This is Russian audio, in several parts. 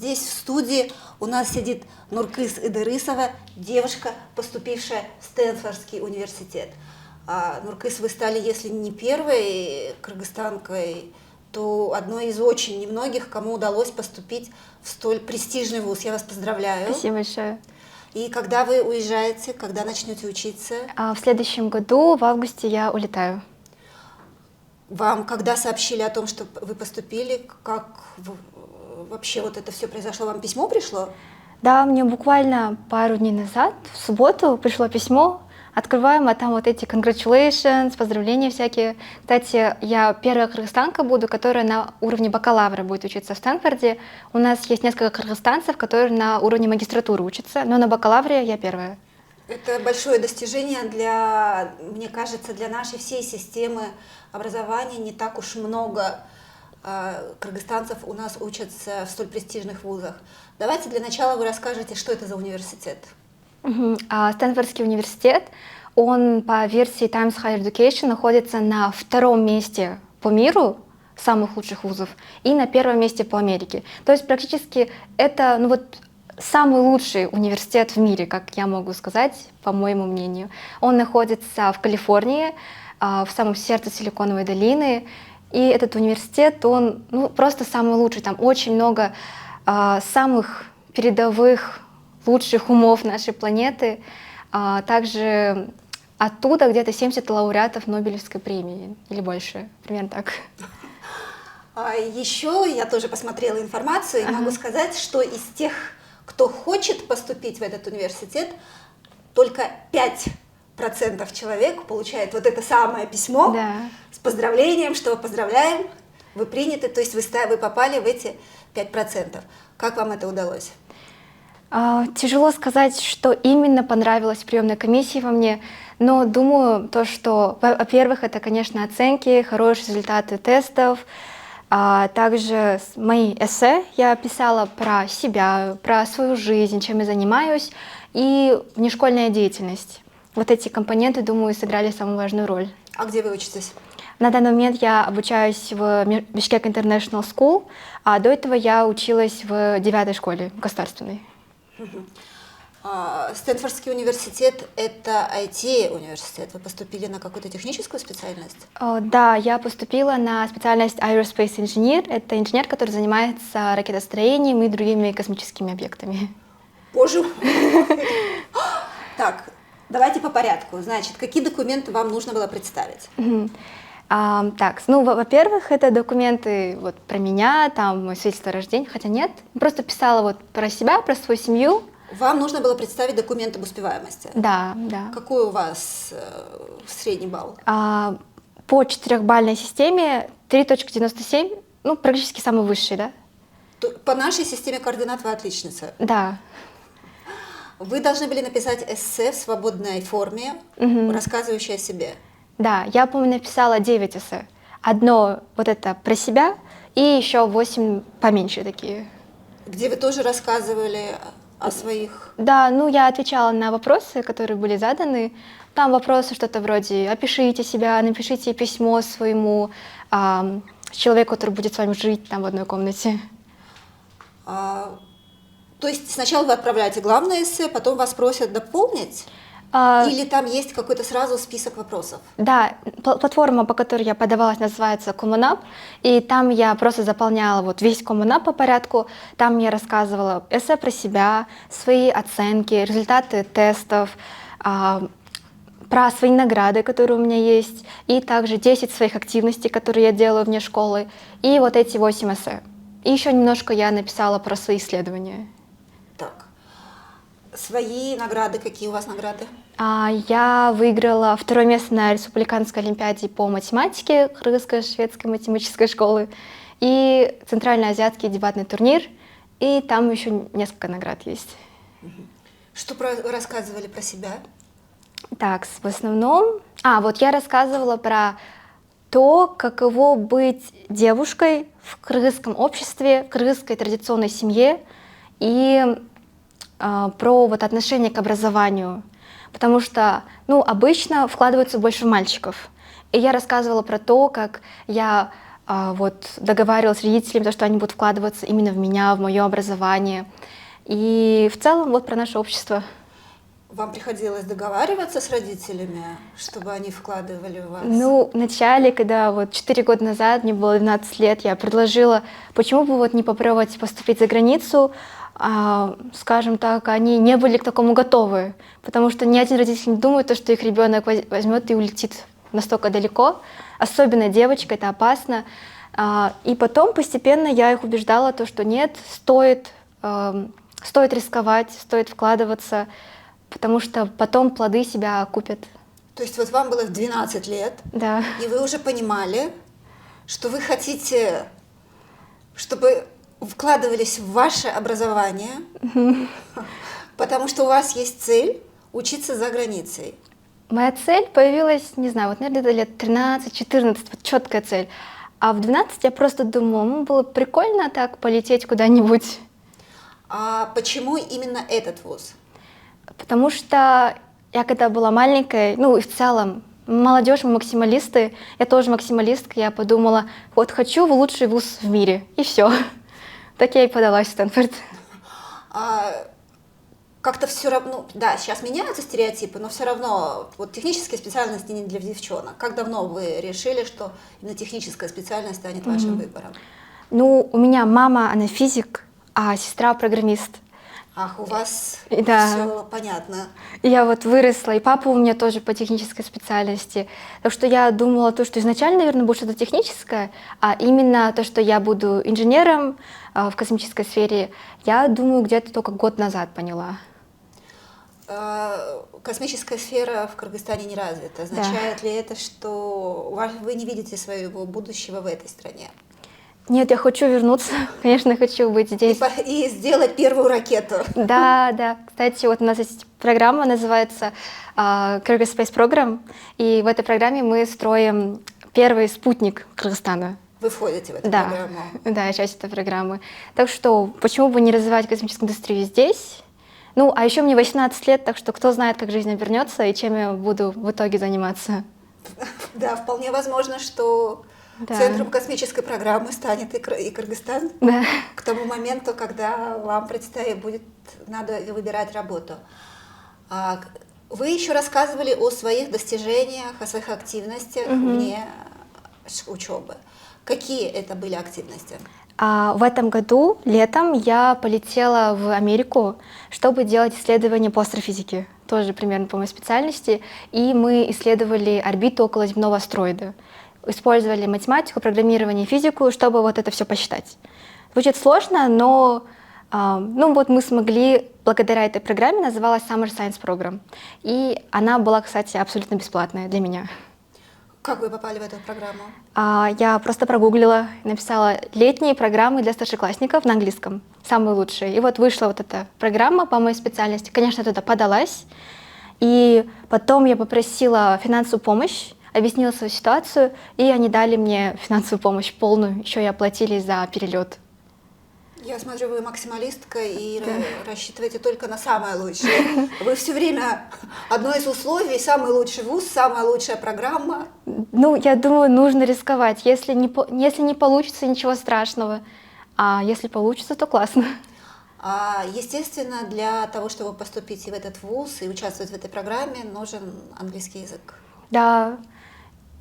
здесь в студии у нас сидит Нуркыз Идырысова, девушка, поступившая в Стэнфордский университет. Нуркыз, вы стали, если не первой кыргызстанкой, то одной из очень немногих, кому удалось поступить в столь престижный вуз. Я вас поздравляю. Спасибо большое. И когда вы уезжаете, когда начнете учиться? В следующем году, в августе, я улетаю. Вам когда сообщили о том, что вы поступили, как вообще вот это все произошло? Вам письмо пришло? Да, мне буквально пару дней назад, в субботу, пришло письмо. Открываем, а там вот эти congratulations, поздравления всякие. Кстати, я первая кыргызстанка буду, которая на уровне бакалавра будет учиться в Стэнфорде. У нас есть несколько кыргызстанцев, которые на уровне магистратуры учатся, но на бакалавре я первая. Это большое достижение для, мне кажется, для нашей всей системы образования. Не так уж много кыргызстанцев у нас учатся в столь престижных вузах. Давайте для начала вы расскажете, что это за университет. Стэнфордский университет, он по версии Times Higher Education находится на втором месте по миру самых лучших вузов и на первом месте по Америке. То есть практически это самый лучший университет в мире, как я могу сказать, по моему мнению. Он находится в Калифорнии, в самом сердце Силиконовой долины. И этот университет, он просто самый лучший. Там очень много самых передовых, лучших умов нашей планеты. Также оттуда где-то 70 лауреатов Нобелевской премии или больше, примерно так. Еще я тоже посмотрела информацию и могу сказать, что из тех, кто хочет поступить в этот университет, только 5% человек получает вот это самое письмо с поздравлением, что поздравляем, вы приняты, то есть вы попали в эти 5%. Как вам это удалось? Тяжело сказать, что именно понравилось в приемной комиссии во мне, но думаю, что, во-первых, это, конечно, оценки, хорошие результаты тестов, также мои эссе я писала про себя, про свою жизнь, чем я занимаюсь, и внешкольная деятельность. Вот эти компоненты, думаю, сыграли самую важную роль. А где вы учитесь? На данный момент я обучаюсь в Бишкек International School, а до этого я училась в 9-й школе государственной. Стэнфордский университет — это IT-университет. Вы поступили на какую-то техническую специальность? Да, я поступила на специальность Aerospace Engineer. Это инженер, который занимается ракетостроением и другими космическими объектами. Боже мой! Так, давайте по порядку. Значит, какие документы вам нужно было представить? Во-первых, это документы про меня, там, мое свидетельство о рождении, хотя нет. Просто писала про себя, про свою семью. Вам нужно было представить документ об успеваемости? Да. Какой у вас средний балл? По 4-бальной системе 3.97, практически самый высший, да? По нашей системе координат вы отличница? Да. Вы должны были написать эссе в свободной форме, рассказывающее о себе. Да, я, помню, написала 9 эссе. Одно это про себя и еще 8 поменьше такие. Где вы тоже рассказывали о своих... Да, я отвечала на вопросы, которые были заданы. Там вопросы что-то вроде «опишите себя», «напишите письмо своему человеку, который будет с вами жить там в одной комнате». То есть сначала вы отправляете главное эссе, потом вас просят дополнить? Или там есть какой-то сразу список вопросов? Да, платформа, по которой я подавалась, называется Common App, и там я просто заполняла весь Common App по порядку. Там я рассказывала эссе про себя, свои оценки, результаты тестов, про свои награды, которые у меня есть, и также 10 своих активностей, которые я делаю вне школы, и эти 8 эссе. И еще немножко я написала про свои исследования. Так, свои награды, какие у вас награды? Я выиграла 2-е место на республиканской олимпиаде по математике Кыргызско-шведской математической школы и центральноазиатский дебатный турнир, и там еще несколько наград есть. Что рассказывали про себя? Так, в основном... я рассказывала про то, каково быть девушкой в кыргызском обществе, в кыргызской традиционной семье, и про отношение к образованию. Потому что, обычно вкладываются больше мальчиков. И я рассказывала про то, как я вот договаривалась с родителями, то, что они будут вкладываться именно в меня, в мое образование. И в целом вот про наше общество. Вам приходилось договариваться с родителями, чтобы они вкладывали в вас? Ну, вначале, когда вот 4 года назад, мне было 12 лет, я предложила, почему бы вот не попробовать поступить за границу, скажем так, они не были к такому готовы, потому что ни один родитель не думает, что их ребенок возьмет и улетит настолько далеко, особенно девочка, это опасно. И потом постепенно я их убеждала, что нет, стоит рисковать, стоит вкладываться, потому что потом плоды себя окупят. То есть вот вам было в 12 лет, Да. и вы уже понимали, что вы хотите, чтобы вкладывались в ваше образование, потому что у вас есть цель учиться за границей. Моя цель появилась, не знаю, вот, наверное, где-то лет 13-14, вот четкая цель. А в 12 я просто думала, было прикольно так полететь куда-нибудь. А почему именно этот вуз? Потому что я когда была маленькой, ну и в целом, молодежь, мы максималисты, я тоже максималистка, я подумала, вот хочу в лучший вуз в мире, и все. Так я и подалась в Стэнфорд. Как-то все равно, да, сейчас меняются стереотипы, но все равно вот технические специальности не для девчонок. Как давно вы решили, что именно техническая специальность станет вашим выбором? Ну, у меня мама, она физик, а сестра программист. Ах, у вас Да. все понятно. Я вот выросла, и папа у меня тоже по технической специальности. Так что я думала, что изначально, наверное, будет что-то техническое, а именно то, что я буду инженером в космической сфере, я думаю, где-то только год назад поняла. Космическая сфера в Кыргызстане не развита. Означает ли это, что вы не видите своего будущего в этой стране? Нет, я хочу вернуться, конечно, хочу быть здесь. И сделать первую ракету. Да. Кстати, вот у нас есть программа, называется Kyrgyz Space Program, и в этой программе мы строим первый спутник Кыргызстана. Вы входите в эту программу? Да, я часть этой программы. Так что почему бы не развивать космическую индустрию здесь? Ну, а еще мне 18 лет, так что кто знает, как жизнь обернется и чем я буду в итоге заниматься. Да, вполне возможно, что центром космической программы станет и Кыргызстан к тому моменту, когда вам надо выбирать работу. Вы еще рассказывали о своих достижениях, о своих активностях вне учебы. Какие это были активности? В этом году, летом, я полетела в Америку, чтобы делать исследования по астрофизике, тоже примерно по моей специальности, и мы исследовали орбиту околоземного астероида. Использовали математику, программирование и физику, чтобы вот это все посчитать. Звучит сложно, но вот мы смогли, благодаря этой программе, называлась Summer Science Program, и она была, кстати, абсолютно бесплатная для меня. Как вы попали в эту программу? Я просто прогуглила, написала летние программы для старшеклассников на английском, самые лучшие. И вот вышла вот эта программа по моей специальности. Конечно, я туда подалась. И потом я попросила финансовую помощь, объяснила свою ситуацию, и они дали мне финансовую помощь полную. Еще и оплатили за перелет. Я смотрю, вы максималистка и рассчитываете только на самое лучшее. Вы все время одно из условий, самый лучший вуз, самая лучшая программа. Ну, я думаю, нужно рисковать. Если не получится, ничего страшного. А если получится, то классно. Естественно, для того, чтобы поступить и в этот вуз, и участвовать в этой программе, нужен английский язык. Да.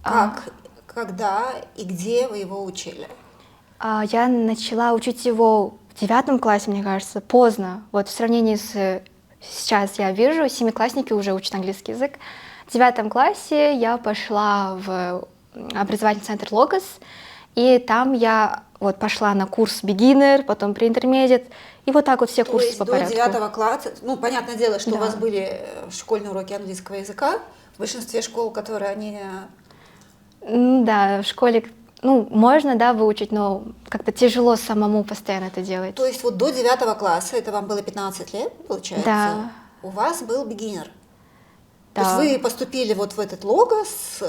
Как, когда и где вы его учили? Я начала учить его в 9 классе, мне кажется, поздно. Вот в сравнении с сейчас я вижу, 7-классники уже учат английский язык. В 9 классе я пошла в образовательный центр Logos, и там я вот пошла на курс beginner, потом pre-intermediate, и вот так вот все курсы по порядку. То есть до 9 класса, ну, понятное дело, что у вас были школьные уроки английского языка, в большинстве школ, которые они... Да, в школе... Ну, можно, да, выучить, но как-то тяжело самому постоянно это делать. То есть вот до 9 класса, это вам было 15 лет, получается? Да. У вас был beginner? Да. То есть вы поступили вот в этот Logos,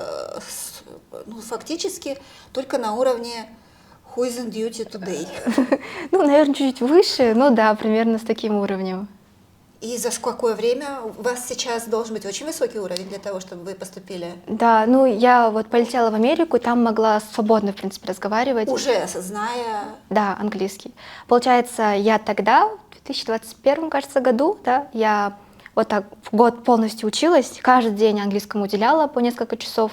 фактически только на уровне who is on duty today? Ну, наверное, чуть-чуть выше, ну да, примерно с таким уровнем. И за какое время? У вас сейчас должен быть очень высокий уровень для того, чтобы вы поступили? Да, ну я вот полетела в Америку, там могла свободно, в принципе, разговаривать. Уже зная... Да, английский. Получается, я тогда, в 2021, кажется, году, да, я вот так в год полностью училась, каждый день английскому уделяла по несколько часов.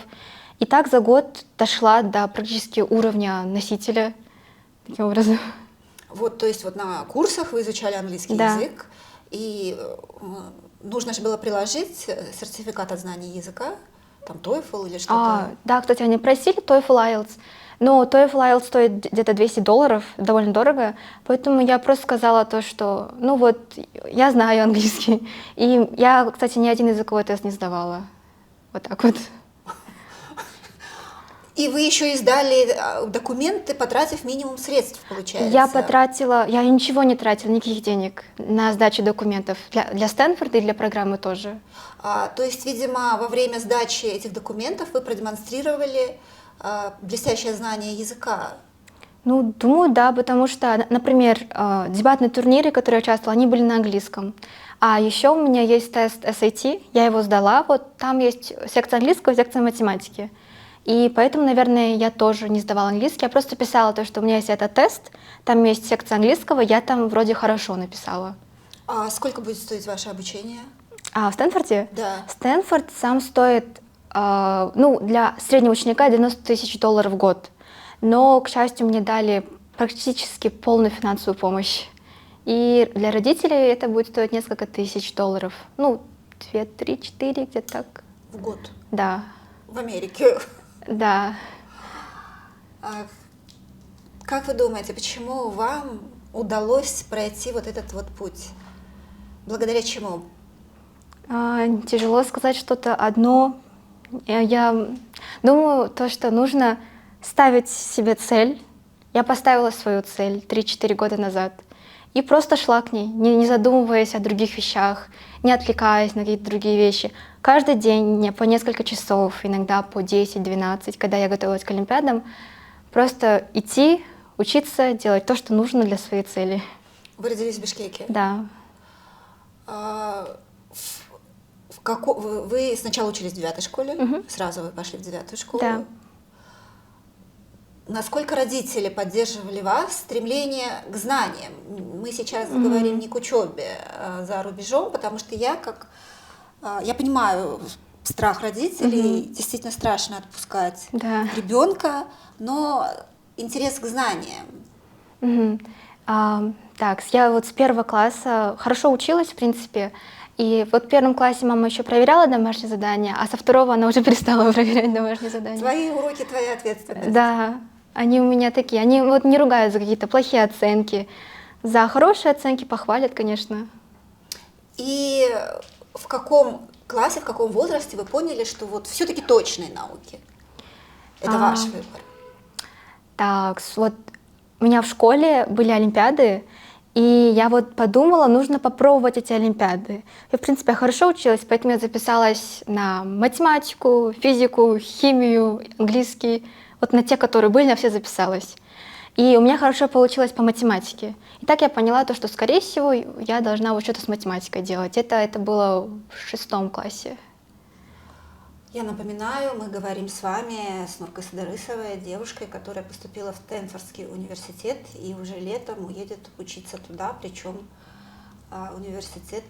И так за год дошла до практически уровня носителя, таким образом. Вот, то есть вот на курсах вы изучали английский Да. язык, и нужно же было приложить сертификат о знании языка, там TOEFL или что-то. Да, кстати, они просили TOEFL IELTS, но TOEFL IELTS стоит где-то $200, довольно дорого, поэтому я просто сказала то, что, ну вот, я знаю английский, и я, кстати, ни один языковой тест не сдавала, вот так вот. И вы еще и сдали документы, потратив минимум средств, получается. Я ничего не тратила, никаких денег на сдачу документов для Стэнфорда и для программы тоже. То есть, видимо, во время сдачи этих документов вы продемонстрировали блестящее знание языка. Ну, думаю, да, потому что, например, дебатные турниры, в которых я участвовала, они были на английском. А еще у меня есть тест SAT, я его сдала, вот там есть секция английского, секция математики. И поэтому, наверное, я тоже не сдавала английский, я просто писала то, что у меня есть этот тест, там есть секция английского, я там вроде хорошо написала. А сколько будет стоить ваше обучение? В Стэнфорде? Да. Стэнфорд сам стоит, ну, для среднего ученика $90 тысяч в год. Но, к счастью, мне дали практически полную финансовую помощь. И для родителей это будет стоить несколько тысяч $. Ну, 2, 3, 4, где-то так. В год? Да. В Америке? Да. Как вы думаете, почему вам удалось пройти вот этот вот путь? Благодаря чему? Тяжело сказать что-то одно. Я думаю, то, что нужно ставить себе цель. Я поставила свою цель 3-4 года назад и просто шла к ней, не задумываясь о других вещах, не отвлекаясь на какие-то другие вещи. Каждый день по несколько часов, иногда по 10-12, когда я готовилась к олимпиадам, просто идти, учиться, делать то, что нужно для своей цели. Вы родились в Бишкеке? Да. Вы сначала учились в 9-й школе, сразу вы пошли в 9-ю школу. Да. Насколько родители поддерживали вас в стремлении к знаниям? Мы сейчас говорим не к учебе за рубежом, потому что я понимаю страх родителей, действительно страшно отпускать ребенка, но интерес к знаниям. Так, я вот с 1 класса хорошо училась, в принципе, и вот в 1 классе мама еще проверяла домашние задания, а со 2 она уже перестала проверять домашние задания. Твои уроки, твоя ответственность. Да, они у меня такие, они вот не ругают за какие-то плохие оценки, за хорошие оценки похвалят, конечно. И в каком классе, в каком возрасте вы поняли, что вот все-таки точные науки? Это ваш выбор. Так, вот у меня в школе были олимпиады, и я вот подумала, нужно попробовать эти олимпиады. Я, в принципе, хорошо училась, поэтому я записалась на математику, физику, химию, английский. Вот на те, которые были, на все записалась. И у меня хорошо получилось по математике. И так я поняла то, что, скорее всего, я должна вот что-то с математикой делать. Это было в 6 классе. Я напоминаю, мы говорим с вами с Нуркой Садырысовой, девушкой, которая поступила в Стэнфордский университет и уже летом уедет учиться туда, причем университет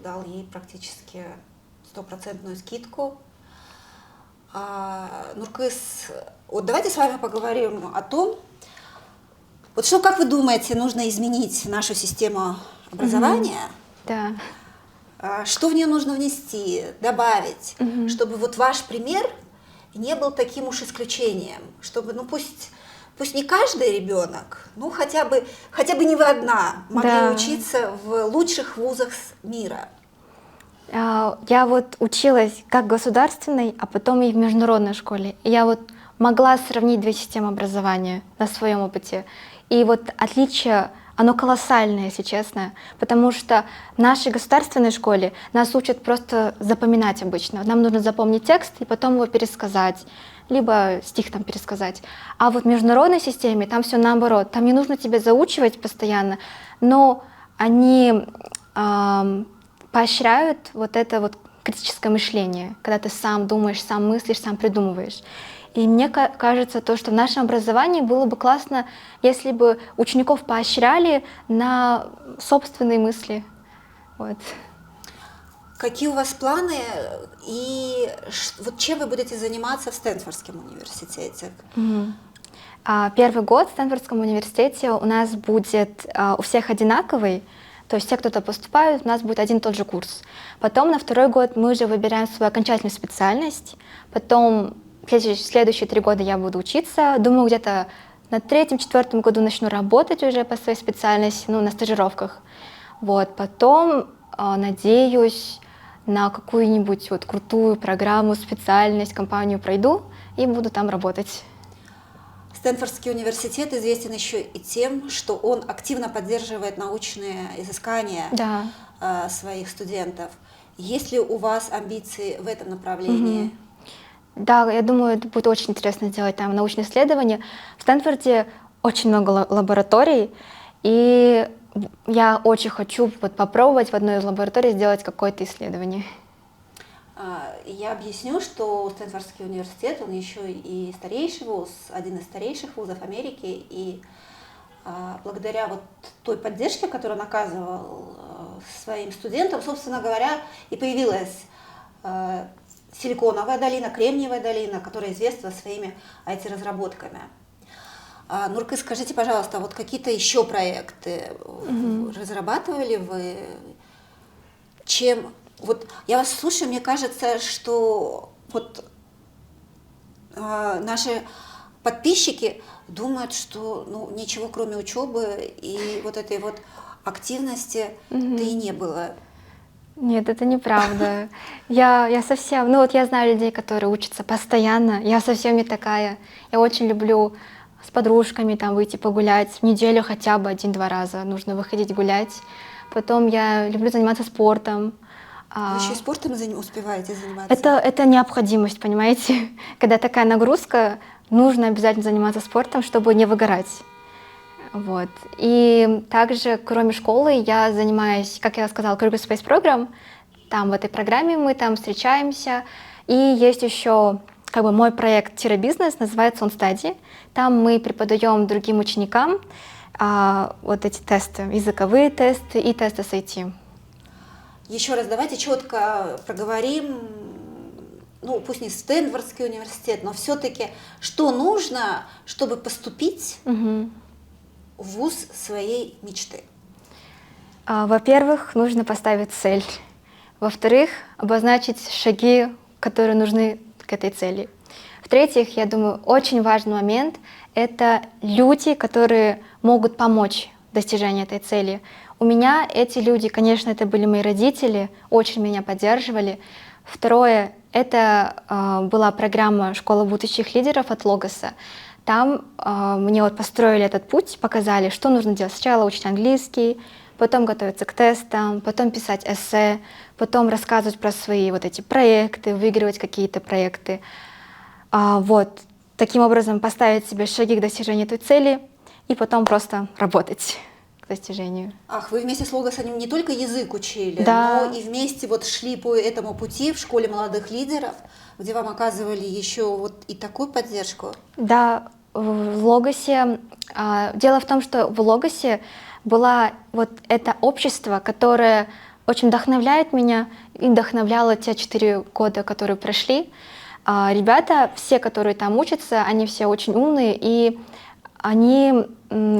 дал ей практически 100% скидку. Нуркыз, вот давайте с вами поговорим о том, вот что, как вы думаете, нужно изменить в нашу систему образования? Да. Что в нее нужно внести, добавить, чтобы вот ваш пример не был таким уж исключением, чтобы, ну пусть не каждый ребенок, ну хотя бы не вы одна могли учиться в лучших вузах мира. Я вот училась как в государственной, а потом и в международной школе. И я вот могла сравнить 2 системы образования на своем опыте. И вот отличие, оно колоссальное, если честно, потому что в нашей государственной школе нас учат просто запоминать обычно. Нам нужно запомнить текст и потом его пересказать, либо стих там пересказать. А вот в международной системе там все наоборот. Там не нужно тебе заучивать постоянно, но они поощряют вот это вот критическое мышление, когда ты сам думаешь, сам мыслишь, сам придумываешь. И мне кажется, то, что в нашем образовании было бы классно, если бы учеников поощряли на собственные мысли. Вот. Какие у вас планы и вот чем вы будете заниматься в Стэнфордском университете? Первый год в Стэнфордском университете у нас будет у всех одинаковый, то есть те, кто туда поступают, у нас будет один и тот же курс. Потом на второй год мы уже выбираем свою окончательную специальность, потом следующие 3 года я буду учиться, думаю, где-то на 3-4 году начну работать уже по своей специальности, ну, на стажировках. Вот, потом, надеюсь, на какую-нибудь вот крутую программу, специальность, компанию пройду и буду там работать. Стэнфордский университет известен еще и тем, что он активно поддерживает научные изыскания своих студентов. Есть ли у вас амбиции в этом направлении? Да, я думаю, это будет очень интересно сделать там научные исследования. В Стэнфорде очень много лабораторий, и я очень хочу вот попробовать в одной из лабораторий сделать какое-то исследование. Я объясню, что Стэнфордский университет, он еще и старейший вуз, один из старейших вузов Америки, и благодаря вот той поддержке, которую он оказывал своим студентам, собственно говоря, и появилась Силиконовая долина, Кремниевая долина, которая известна своими IT-разработками. Нуркыз, скажите, пожалуйста, вот какие-то еще проекты разрабатывали вы? Чем... Вот я вас слушаю, мне кажется, что вот наши подписчики думают, что ну, ничего кроме учебы и вот этой вот активности да и не было. Нет, это неправда. Я совсем, ну вот я знаю людей, которые учатся постоянно, я совсем не такая. Я очень люблю с подружками там выйти погулять, в неделю хотя бы 1-2 раза нужно выходить гулять. Потом я люблю заниматься спортом. Вы еще и спортом успеваете заниматься? Это необходимость, понимаете? Когда такая нагрузка, нужно обязательно заниматься спортом, чтобы не выгорать. Вот. И также, кроме школы, я занимаюсь, как я сказала, Kyrgyz Space Program. Там в этой программе мы там встречаемся. И есть еще как бы мой проект «Бизнес», называется он «Стадии». Там мы преподаем другим ученикам вот эти тесты, языковые тесты и тесты SAT. Еще раз давайте четко проговорим, ну пусть не Стэнфордский университет, но все-таки что нужно, чтобы поступить в вуз своей мечты? Во-первых, нужно поставить цель. Во-вторых, обозначить шаги, которые нужны к этой цели. В-третьих, я думаю, очень важный момент — это люди, которые могут помочь в достижении этой цели. У меня эти люди, конечно, это были мои родители, очень меня поддерживали. Второе, это была программа «Школа будущих лидеров» от Логоса. Там мне вот построили этот путь, показали, что нужно делать. Сначала учить английский, потом готовиться к тестам, потом писать эссе, потом рассказывать про свои вот эти проекты, выигрывать какие-то проекты. Вот, таким образом поставить себе шаги к достижению этой цели и потом просто работать к достижению. Ах, вы вместе с Логосом не только язык учили, да. но и вместе вот шли по этому пути в школе молодых лидеров, где вам оказывали еще вот и такую поддержку? Да, в Логосе. Дело в том, что в Логосе было вот это общество, которое очень вдохновляет меня и вдохновляло те 4 года, которые прошли. Ребята, все, которые там учатся, они все очень умные, и они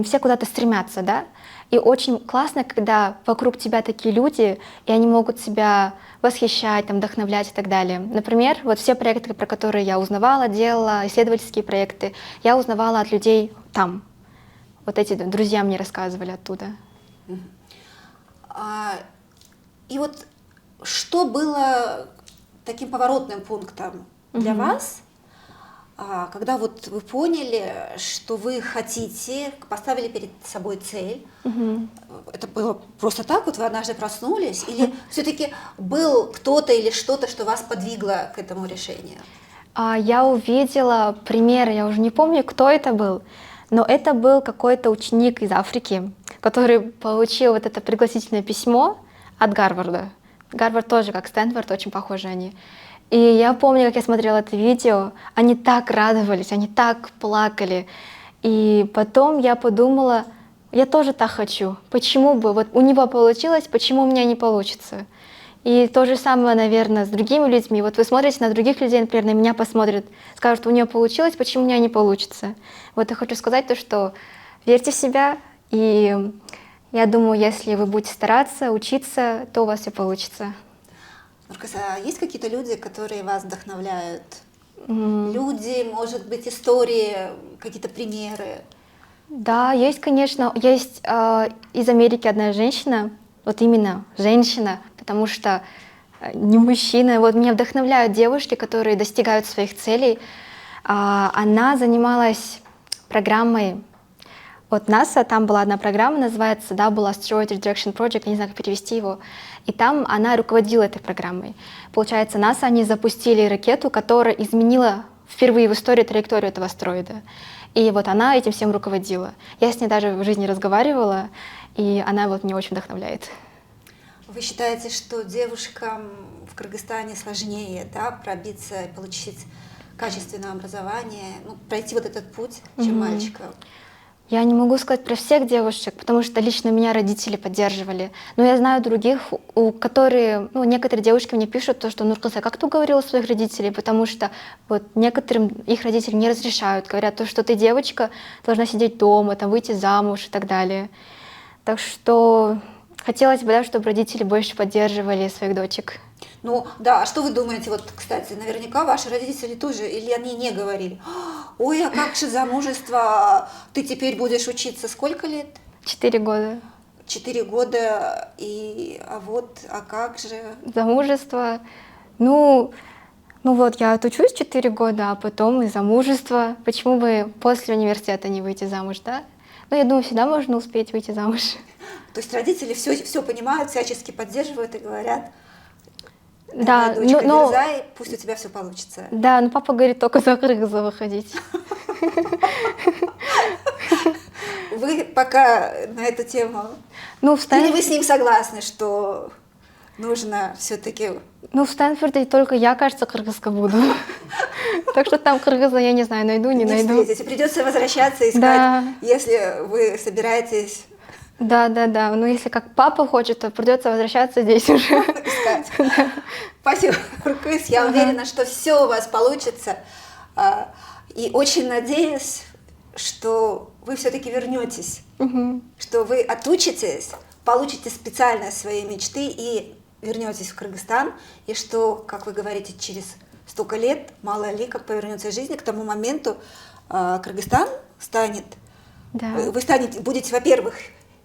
все куда-то стремятся, да? И очень классно, когда вокруг тебя такие люди, и они могут тебя восхищать, там, вдохновлять и так далее. Например, вот все проекты, про которые я узнавала, делала, исследовательские проекты, я узнавала от людей там. Вот эти друзья мне рассказывали оттуда. И вот что было таким поворотным пунктом для вас, когда вот вы поняли, что вы хотите, поставили перед собой цель? Это было просто так, вот вы однажды проснулись, или все-таки был кто-то или что-то, что вас подвигло к этому решению? Я увидела пример, я уже не помню, кто это был, но это был какой-то ученик из Африки, который получил вот это пригласительное письмо от Гарварда. Гарвард тоже, как Стэнфорд, очень похожи они. И я помню, как я смотрела это видео, они так радовались, они так плакали. И потом я подумала, я тоже так хочу. Почему бы? Вот у него получилось, почему у меня не получится? И то же самое, наверное, с другими людьми. Вот вы смотрите на других людей, например, на меня посмотрят, скажут, у нее получилось, почему у меня не получится? Вот я хочу сказать то, что верьте в себя, и я думаю, если вы будете стараться, учиться, то у вас все получится. Нуркас, а есть какие-то люди, которые вас вдохновляют? Люди, может быть, истории, какие-то примеры? Да, есть, конечно, есть из Америки одна женщина, вот именно женщина, потому что не мужчина. Вот меня вдохновляют девушки, которые достигают своих целей. Она занималась программой от НАСА, там была одна программа, называется Double Asteroid Redirection Project, я не знаю, как перевести его, и там она руководила этой программой. Получается, НАСА, они запустили ракету, которая изменила впервые в истории траекторию этого астероида. И вот она этим всем руководила. Я с ней даже в жизни разговаривала, и она вот меня очень вдохновляет. Вы считаете, что девушкам в Кыргызстане сложнее, да, пробиться и получить качественное образование, ну, пройти вот этот путь, чем мальчикам? Я не могу сказать про всех девушек, потому что лично меня родители поддерживали. Но я знаю других, некоторые девушки мне пишут, то, что Нуркас, как ты уговорила своих родителей, потому что вот некоторым их родители не разрешают, говорят, то, что ты девочка, должна сидеть дома, там, выйти замуж и так далее. Так что хотелось бы, да, чтобы родители больше поддерживали своих дочек. Ну, да, а что вы думаете, вот, кстати, наверняка ваши родители тоже, или они не говорили, ой, а как же замужество, ты теперь будешь учиться сколько лет? 4 года. 4 года, а как же? Замужество, ну вот я отучусь 4 года, а потом и замужество. Почему бы после университета не выйти замуж, да? Ну, я думаю, всегда можно успеть выйти замуж. То есть родители все понимают, всячески поддерживают и говорят, да, дочка, дерзай, пусть у тебя все получится. Да, но папа говорит, только за Кыргыза выходить. Вы пока на эту тему... Или вы с ним согласны, что нужно все-таки... Ну, в Стэнфорде только я, кажется, кыргызка буду. Так что там кыргыза, я не знаю, найду, не найду. Встретите. Придется возвращаться и искать, если вы собираетесь... Да. Ну, если как папа хочет, то придется возвращаться здесь уже. Искать. Спасибо, Нуркас. Я уверена, что все у вас получится. И очень надеюсь, что вы все-таки вернетесь, что вы отучитесь, получите специальность своей мечты и вернетесь в Кыргызстан, и что, как вы говорите, через столько лет, мало ли, как повернется жизнь, к тому моменту Кыргызстан станет, вы будете, во-первых,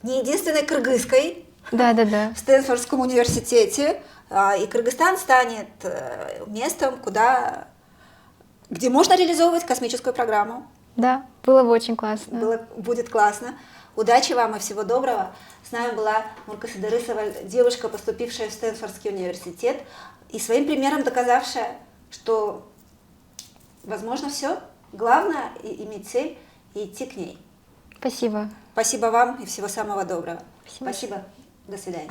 не единственной кыргызской в Стэнфордском университете, и Кыргызстан станет местом, где можно реализовывать космическую программу. Да, было бы очень классно. Будет классно. Удачи вам и всего доброго. С нами была Нуркас Идырысова, девушка, поступившая в Стэнфордский университет и своим примером доказавшая, что возможно все. Главное иметь цель и идти к ней. Спасибо. Спасибо вам и всего самого доброго. Спасибо. До свидания.